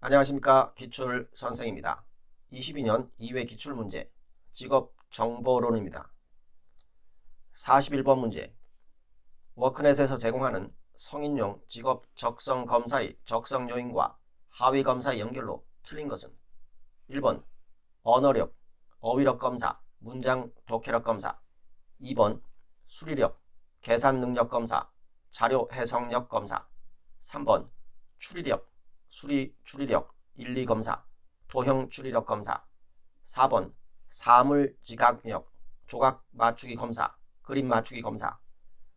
안녕하십니까. 기출 선생입니다. 22년 2회 기출문제 직업정보론입니다. 41번 문제. 워크넷에서 제공하는 성인용 직업 적성 검사의 적성 요인과 하위 검사의 연결로 틀린 것은 1번 언어력, 어휘력 검사, 문장 독해력 검사. 2번 수리력, 계산 능력 검사, 자료 해석력 검사. 3번 추리력, 추리력, 1, 2 검사, 도형 추리력 검사. 4번 사물 지각력, 조각 맞추기 검사, 그림 맞추기 검사.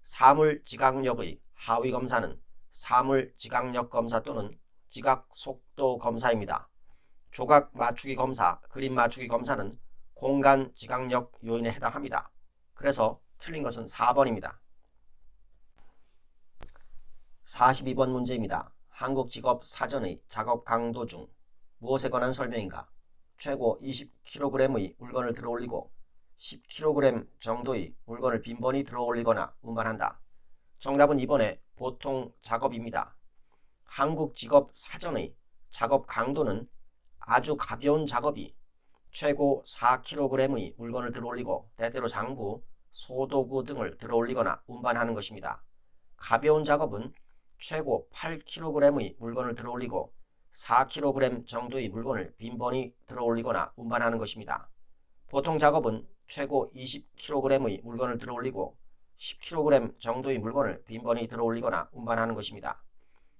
사물 지각력의 하위 검사는 사물 지각력 검사 또는 지각 속도 검사입니다. 조각 맞추기 검사, 그림 맞추기 검사는 공간 지각력 요인에 해당합니다. 그래서 틀린 것은 4번입니다. 42번 문제입니다. 한국직업사전의 작업 강도 중 무엇에 관한 설명인가? 최고 20kg의 물건을 들어올리고 10kg 정도의 물건을 빈번히 들어올리거나 운반한다. 정답은 2번에 보통 작업입니다. 한국직업사전의 작업 강도는 아주 가벼운 작업이 최고 4kg의 물건을 들어올리고 때때로 장부, 소도구 등을 들어올리거나 운반하는 것입니다. 가벼운 작업은 최고 8kg의 물건을 들어올리고 4kg 정도의 물건을 빈번히 들어올리거나 운반하는 것입니다. 보통 작업은 최고 20kg의 물건을 들어올리고 10kg 정도의 물건을 빈번히 들어올리거나 운반하는 것입니다.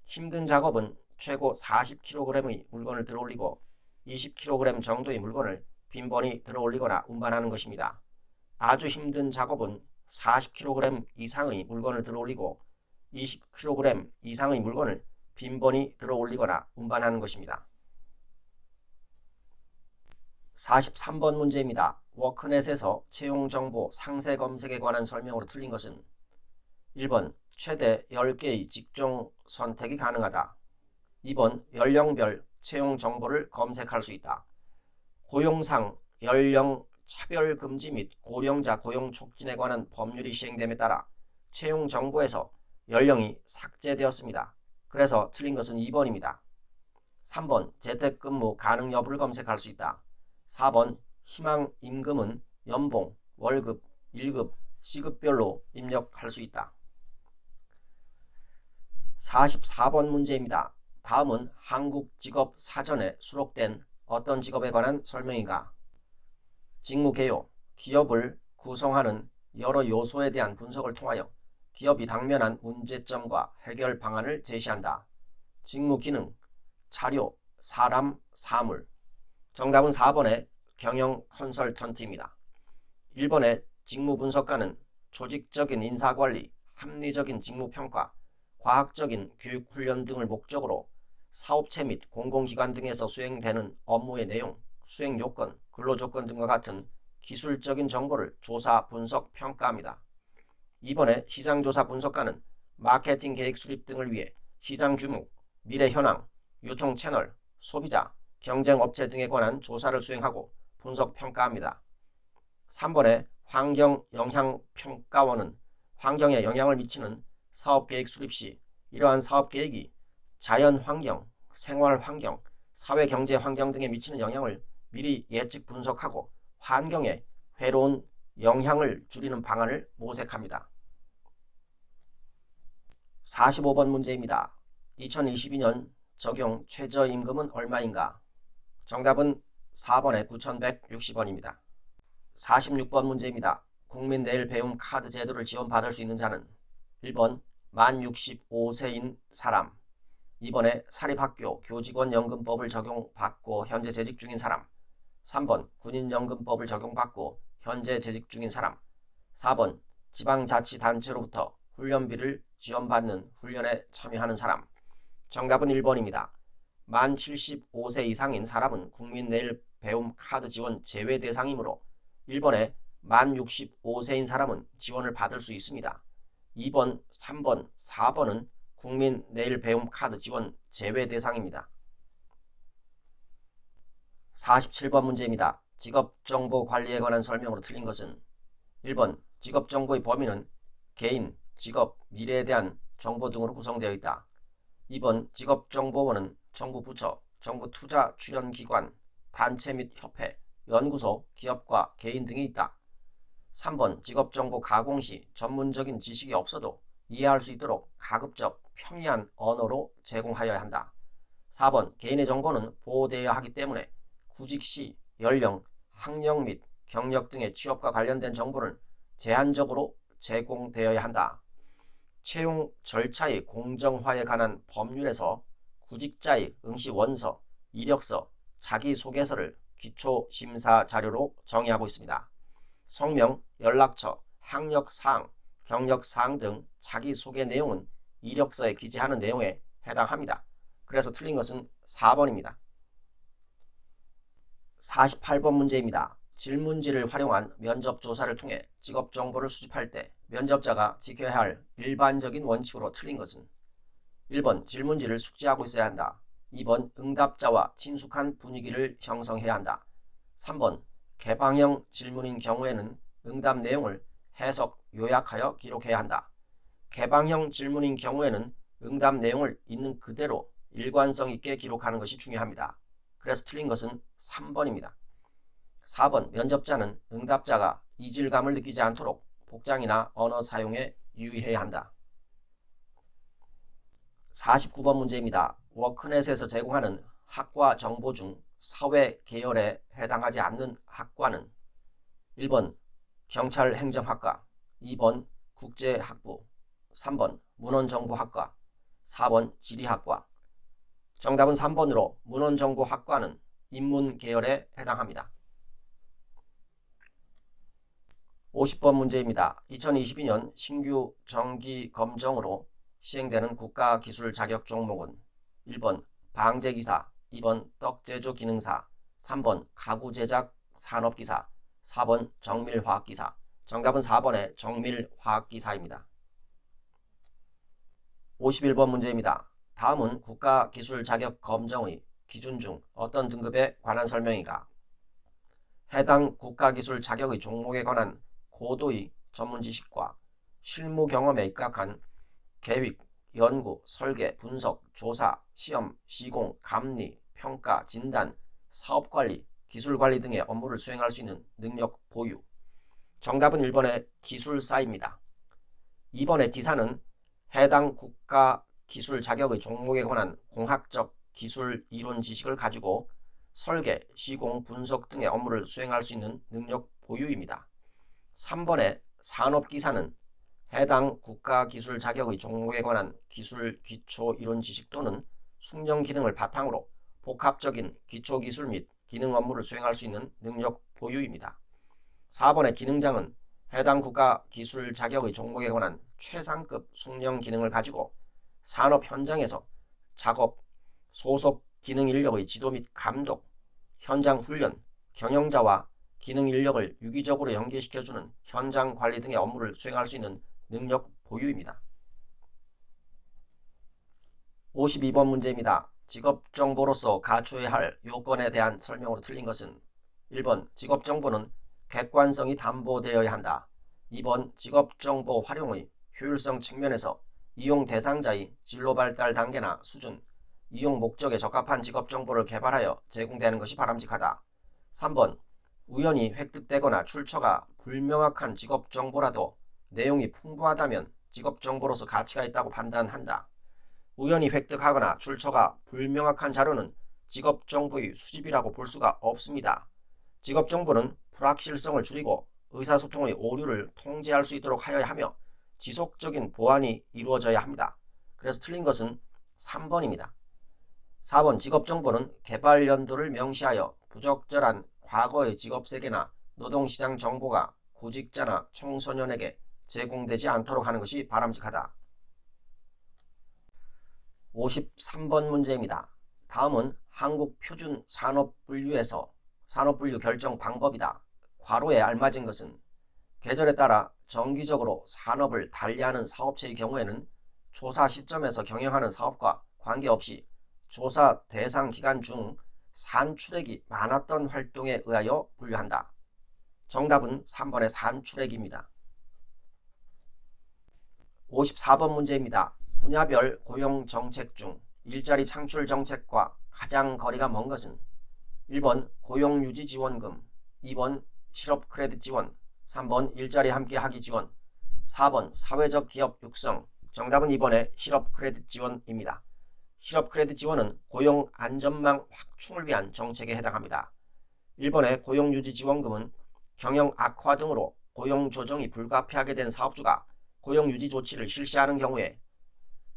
힘든 작업은 최고 40kg의 물건을 들어올리고 20kg 정도의 물건을 빈번히 들어올리거나 운반하는 것입니다. 아주 힘든 작업은 40kg 이상의 물건을 들어올리고 20kg 이상의 물건을 빈번히 들어올리거나 운반하는 것입니다. 43번 문제입니다. 워크넷에서 채용정보 상세 검색에 관한 설명으로 틀린 것은 1번 최대 10개의 직종 선택이 가능하다. 2번 연령별 채용 정보를 검색할 수 있다. 고용상 연령 차별 금지 및 고령자 고용 촉진에 관한 법률이 시행됨에 따라 채용 정보에서 연령이 삭제되었습니다. 그래서 틀린 것은 2번입니다. 3번 재택근무 가능 여부를 검색할 수 있다. 4번 희망 임금은 연봉, 월급, 1급, 시급별로 입력할 수 있다. 44번 문제입니다. 다음은 한국직업사전에 수록된 어떤 직업에 관한 설명인가? 직무개요, 기업을 구성하는 여러 요소에 대한 분석을 통하여 기업이 당면한 문제점과 해결 방안을 제시한다. 직무기능, 자료, 사람, 사물. 정답은 4번의 경영 컨설턴트입니다. 1번의 직무분석가는 조직적인 인사관리, 합리적인 직무평가, 과학적인 교육훈련 등을 목적으로 사업체 및 공공기관 등에서 수행되는 업무의 내용, 수행요건, 근로조건 등과 같은 기술적인 정보를 조사, 분석, 평가합니다. 2번의 시장조사 분석가는 마케팅 계획 수립 등을 위해 시장 규모, 미래 현황, 유통 채널, 소비자, 경쟁 업체 등에 관한 조사를 수행하고 분석 평가합니다. 3번의 환경 영향 평가원은 환경에 영향을 미치는 사업 계획 수립 시 이러한 사업 계획이 자연 환경, 생활 환경, 사회 경제 환경 등에 미치는 영향을 미리 예측 분석하고 환경에 해로운 영향을 줄이는 방안을 모색합니다. 45번 문제입니다. 2022년 적용 최저임금은 얼마인가? 정답은 4번의 9,160원입니다. 46번 문제입니다. 국민 내일 배움 카드 제도를 지원받을 수 있는 자는 1번 만 65세인 사람, 2번에 사립학교 교직원연금법을 적용받고 현재 재직 중인 사람, 3번 군인연금법을 적용받고 현재 재직 중인 사람, 4번 지방자치단체로부터 훈련비를 지원받는 훈련에 참여하는 사람. 정답은 1번입니다. 만 75세 이상인 사람은 국민 내일 배움 카드 지원 제외 대상이므로 1번에 만 65세인 사람은 지원을 받을 수 있습니다. 2번, 3번, 4번은 국민 내일 배움 카드 지원 제외 대상입니다. 47번 문제입니다. 직업정보 관리에 관한 설명으로 틀린 것은 1번 직업정보의 범위는 개인, 직업, 미래에 대한 정보 등으로 구성되어 있다. 2번 직업정보원은 정부 부처, 정부 투자 출연 기관, 단체 및 협회, 연구소, 기업과 개인 등이 있다. 3번 직업정보 가공 시 전문적인 지식이 없어도 이해할 수 있도록 가급적 평이한 언어로 제공하여야 한다. 4번 개인의 정보는 보호되어야 하기 때문에 구직 시 연령, 학력 및 경력 등의 취업과 관련된 정보는 제한적으로 제공되어야 한다. 채용 절차의 공정화에 관한 법률에서 구직자의 응시 원서, 이력서, 자기소개서를 기초심사 자료로 정의하고 있습니다. 성명, 연락처, 학력사항, 경력사항 등 자기소개 내용은 이력서에 기재하는 내용에 해당합니다. 그래서 틀린 것은 4번입니다. 48번 문제입니다. 질문지를 활용한 면접조사를 통해 직업정보를 수집할 때 면접자가 지켜야 할 일반적인 원칙으로 틀린 것은 1번 질문지를 숙지하고 있어야 한다. 2번 응답자와 친숙한 분위기를 형성해야 한다. 3번 개방형 질문인 경우에는 응답 내용을 해석, 요약하여 기록해야 한다. 개방형 질문인 경우에는 응답 내용을 있는 그대로 일관성 있게 기록하는 것이 중요합니다. 그래서 틀린 것은 3번입니다. 4번 면접자는 응답자가 이질감을 느끼지 않도록 복장이나 언어 사용에 유의해야 한다. 49번 문제입니다. 워크넷에서 제공하는 학과 정보 중 사회 계열에 해당하지 않는 학과는 1번 경찰행정학과, 2번 국제학부, 3번 문헌정보학과, 4번 지리학과. 정답은 3번으로 문헌정보학과는 인문 계열에 해당합니다. 50번 문제입니다. 2022년 신규 정기 검정으로 시행되는 국가기술 자격 종목은 1번 방제기사, 2번 떡제조 기능사, 3번 가구제작 산업기사, 4번 정밀화학기사. 정답은 4번의 정밀화학기사입니다. 51번 문제입니다. 다음은 국가기술 자격 검정의 기준 중 어떤 등급에 관한 설명이가 해당 국가기술 자격의 종목에 관한 고도의 전문 지식과 실무 경험에 입각한 계획, 연구, 설계, 분석, 조사, 시험, 시공, 감리, 평가, 진단, 사업관리, 기술관리 등의 업무를 수행할 수 있는 능력 보유. 정답은 1번의 기술사입니다. 2번의 기사는 해당 국가 기술 자격의 종목에 관한 공학적 기술 이론 지식을 가지고 설계, 시공, 분석 등의 업무를 수행할 수 있는 능력 보유입니다. 3번의 산업기사는 해당 국가 기술 자격의 종목에 관한 기술 기초 이론 지식 또는 숙련 기능을 바탕으로 복합적인 기초 기술 및 기능 업무를 수행할 수 있는 능력 보유입니다. 4번의 기능장은 해당 국가 기술 자격의 종목에 관한 최상급 숙련 기능을 가지고 산업 현장에서 작업, 소속 기능 인력의 지도 및 감독, 현장 훈련, 경영자와 기능 인력을 유기적으로 연계시켜주는 현장 관리 등의 업무를 수행할 수 있는 능력 보유입니다. 52번 문제입니다. 직업정보로서 갖추어야 할 요건에 대한 설명으로 틀린 것은 1번 직업정보는 객관성이 담보되어야 한다. 2번 직업정보 활용의 효율성 측면에서 이용 대상자의 진로 발달 단계나 수준, 이용 목적에 적합한 직업정보를 개발하여 제공되는 것이 바람직하다. 3번 우연히 획득되거나 출처가 불명확한 직업정보라도 내용이 풍부하다면 직업정보로서 가치가 있다고 판단한다. 우연히 획득하거나 출처가 불명확한 자료는 직업정보의 수집이라고 볼 수가 없습니다. 직업정보는 불확실성을 줄이고 의사소통의 오류를 통제할 수 있도록 하여야 하며 지속적인 보완이 이루어져야 합니다. 그래서 틀린 것은 3번입니다. 4번 직업정보는 개발 연도를 명시하여 부적절한 과거의 직업세계나 노동시장 정보가 구직자나 청소년에게 제공되지 않도록 하는 것이 바람직하다. 53번 문제입니다. 다음은 한국표준산업분류에서 산업분류 결정 방법이다. 괄호에 알맞은 것은 계절에 따라 정기적으로 산업을 달리하는 사업체의 경우에는 조사 시점에서 경영하는 사업과 관계없이 조사 대상 기간 중 산출액이 많았던 활동에 의하여 분류한다. 정답은 3번의 산출액입니다. 54번 문제입니다. 분야별 고용정책 중 일자리 창출 정책과 가장 거리가 먼 것은 1번 고용유지지원금, 2번 실업 크레딧 지원, 3번 일자리 함께하기 지원, 4번 사회적 기업 육성. 정답은 2번의 실업 크레딧 지원입니다. 실업 크레딧 지원은 고용 안전망 확충을 위한 정책에 해당합니다. 1번의 고용유지지원금은 경영 악화 등으로 고용 조정이 불가피하게 된 사업주가 고용유지 조치를 실시하는 경우에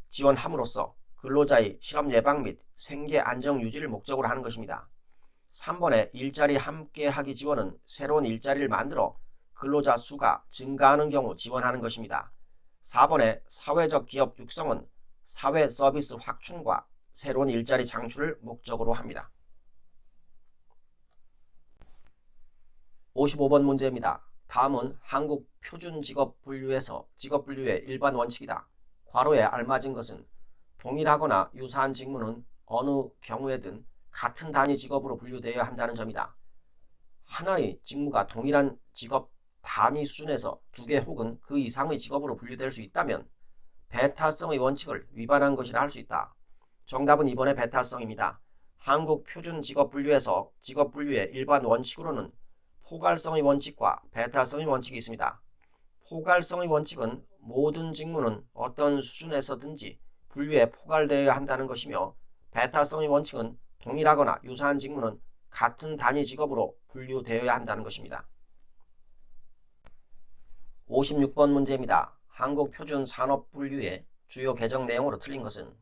지원함으로써 근로자의 실업 예방 및 생계 안정 유지를 목적으로 하는 것입니다. 3번의 일자리 함께하기 지원은 새로운 일자리를 만들어 근로자 수가 증가하는 경우 지원하는 것입니다. 4번의 사회적 기업 육성은 사회 서비스 확충과 새로운 일자리 창출을 목적으로 합니다. 55번 문제입니다. 다음은 한국 표준직업분류에서 직업분류의 일반 원칙이다. 괄호에 알맞은 것은 동일하거나 유사한 직무는 어느 경우에든 같은 단위 직업으로 분류되어야 한다는 점이다. 하나의 직무가 동일한 직업 단위 수준에서 2개 혹은 그 이상의 직업으로 분류될 수 있다면 배타성의 원칙을 위반한 것이라 할 수 있다. 정답은 2번의 배타성입니다. 한국 표준직업분류에서 직업분류의 일반 원칙으로는 포괄성의 원칙과 배타성의 원칙이 있습니다. 포괄성의 원칙은 모든 직무는 어떤 수준에서든지 분류에 포괄되어야 한다는 것이며, 배타성의 원칙은 동일하거나 유사한 직무는 같은 단위 직업으로 분류되어야 한다는 것입니다. 56번 문제입니다. 한국 표준 산업 분류의 주요 개정 내용으로 틀린 것은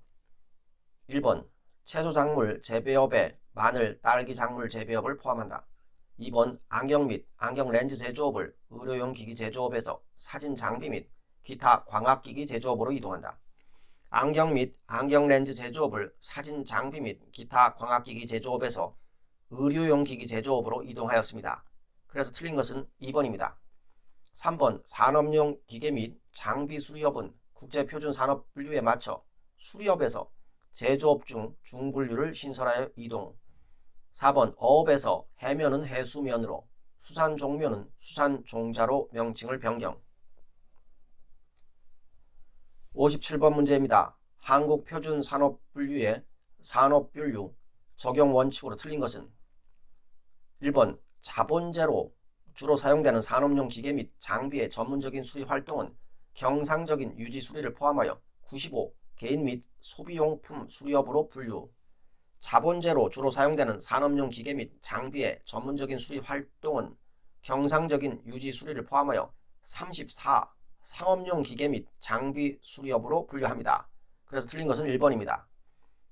1번 채소작물 재배업에 마늘, 딸기 작물 재배업을 포함한다. 2번 안경 및 안경 렌즈 제조업을 의료용 기기 제조업에서 사진 장비 및 기타 광학기기 제조업으로 이동한다. 안경 및 안경 렌즈 제조업을 사진 장비 및 기타 광학기기 제조업에서 의료용 기기 제조업으로 이동하였습니다. 그래서 틀린 것은 2번입니다. 3번 산업용 기계 및 장비 수리업은 국제표준산업분류에 맞춰 수리업에서 제조업 중 중분류를 신설하여 이동. 4번 어업에서 해면은 해수면으로, 수산종묘는 수산종자로 명칭을 변경. 57번 문제입니다. 한국표준산업분류의 산업분류 적용 원칙으로 틀린 것은 1번 자본재로 주로 사용되는 산업용 기계 및 장비의 전문적인 수리 활동은 경상적인 유지 수리를 포함하여 95 개인 및 소비용품 수리업으로 분류. 자본재로 주로 사용되는 산업용 기계 및 장비의 전문적인 수리 활동은 경상적인 유지 수리를 포함하여 34 상업용 기계 및 장비 수리업으로 분류합니다. 그래서 틀린 것은 1번입니다.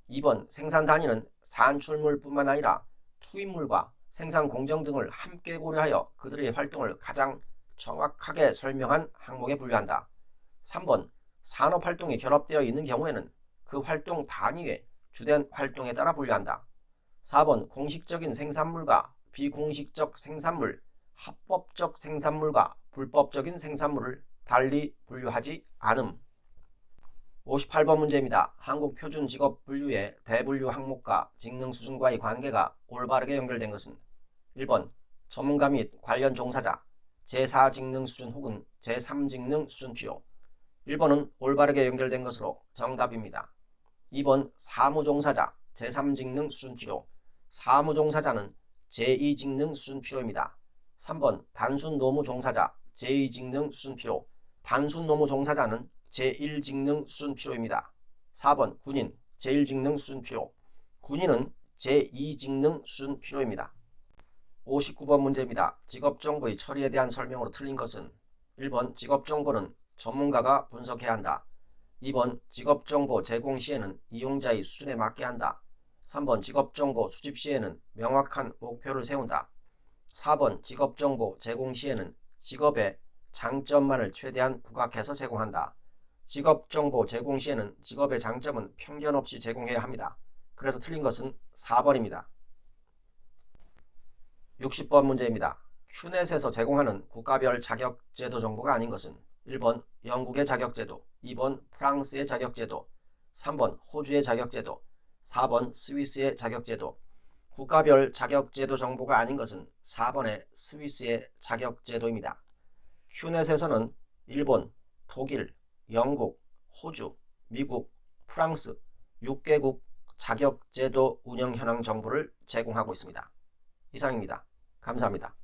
2번 생산 단위는 산출물뿐만 아니라 투입물과 생산 공정 등을 함께 고려하여 그들의 활동을 가장 정확하게 설명한 항목에 분류한다. 3번 산업활동이 결합되어 있는 경우에는 그 활동 단위의 주된 활동에 따라 분류한다. 4번 공식적인 생산물과 비공식적 생산물, 합법적 생산물과 불법적인 생산물을 달리 분류하지 않음. 58번 문제입니다. 한국표준직업분류의 대분류 항목과 직능 수준과의 관계가 올바르게 연결된 것은 1번 전문가 및 관련 종사자 제4직능 수준 혹은 제3직능 수준 필요. 1번은 올바르게 연결된 것으로 정답입니다. 2번 사무종사자 제3직능 수준 필요. 사무종사자는 제2직능 수준 필요입니다. 3번 단순 노무종사자 제2직능 수준 필요. 단순 노무종사자는 제1직능 수준 필요입니다. 4번 군인 제1직능 수준 필요. 군인은 제2직능 수준 필요입니다. 59번 문제입니다. 직업정보의 처리에 대한 설명으로 틀린 것은 1번 직업정보는 전문가가 분석해야 한다. 2번 직업정보 제공 시에는 이용자의 수준에 맞게 한다. 3번 직업정보 수집 시에는 명확한 목표를 세운다. 4번 직업정보 제공 시에는 직업의 장점만을 최대한 부각해서 제공한다. 직업정보 제공 시에는 직업의 장점은 편견 없이 제공해야 합니다. 그래서 틀린 것은 4번입니다. 60번 문제입니다. 큐넷에서 제공하는 국가별 자격제도 정보가 아닌 것은 1번 영국의 자격제도, 2번 프랑스의 자격제도, 3번 호주의 자격제도, 4번 스위스의 자격제도. 국가별 자격제도 정보가 아닌 것은 4번의 스위스의 자격제도입니다. 큐넷에서는 일본, 독일, 영국, 호주, 미국, 프랑스, 6개국 자격제도 운영 현황 정보를 제공하고 있습니다. 이상입니다. 감사합니다.